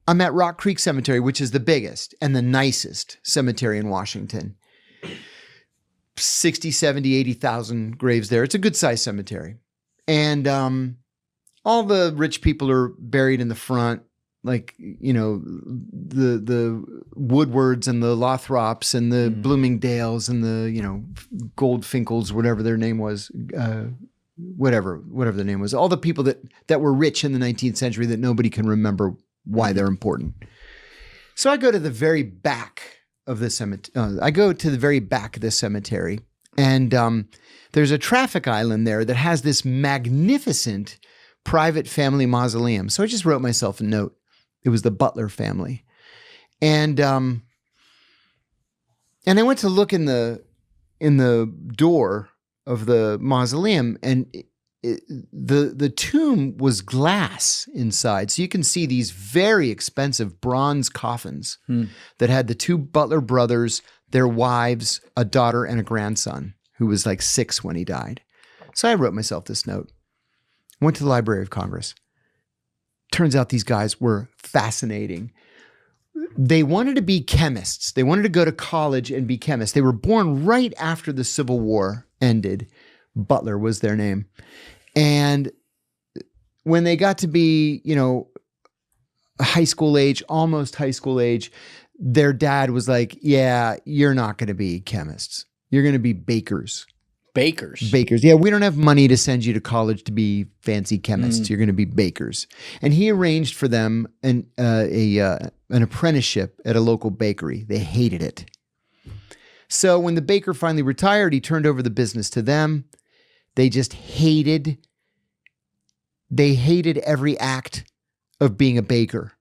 I'm at Rock Creek Cemetery, which is the biggest and the nicest cemetery in Washington. 60, 70, 80,000 graves there. It's a good sized cemetery. And all the rich people are buried in the front, like, you know, the Woodwards and the Lothrops and the Bloomingdales and the, you know, Goldfinkels, whatever their name was, whatever their name was. All the people that were rich in the 19th century that nobody can remember why they're important. So I go to the very back of the cemetery. I go to the very back of the cemetery, and there's a traffic island there that has this magnificent private family mausoleum. So I just wrote myself a note. It was the Butler family. And I went to look in the door of the mausoleum, and the tomb was glass inside. So you can see these very expensive bronze coffins that had the two Butler brothers, their wives, a daughter, and a grandson who was like 6 when he died. So I wrote myself this note. Went to the Library of Congress. Turns out these guys were fascinating. They wanted to be chemists. They wanted to go to college and be chemists. They were born right after the Civil War ended. Butler was their name. And when they got to be, you know, high school age, almost high school age, their dad was like, yeah, you're not going to be chemists. You're going to be bakers. Bakers. Yeah, we don't have money to send you to college to be fancy chemists. You're going to be bakers. And he arranged for them an apprenticeship at a local bakery. They hated it. So when the baker finally retired, he turned over the business to them. They just hated every act of being a baker.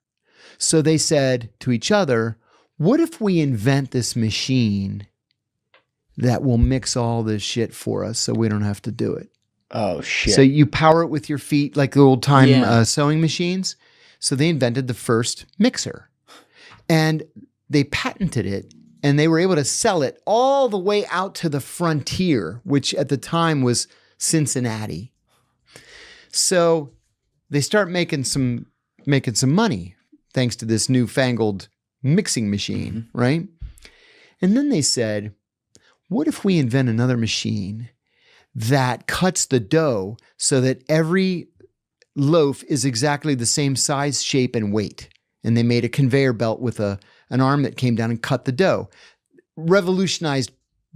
So they said to each other, what if we invent this machine that will mix all this shit for us so we don't have to do it? Oh, shit. So you power it with your feet like the old time sewing machines. So they invented the first mixer. And they patented it, and they were able to sell it all the way out to the frontier, which at the time was Cincinnati. So they start making some money thanks to this newfangled mixing machine, right? And then they said, what if we invent another machine that cuts the dough so that every loaf is exactly the same size, shape, and weight? And they made a conveyor belt with an arm that came down and cut the dough. Revolutionized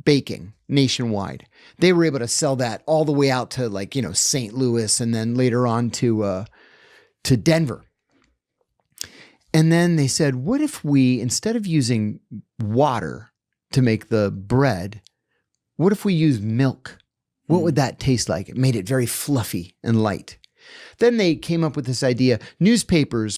baking nationwide. They were able to sell that all the way out to, like, you know, St. Louis, and then later on to Denver. And then they said, what if we, instead of using water to make the bread, what if we use milk? What would that taste like? It made it very fluffy and light. Then they came up with this idea. Newspapers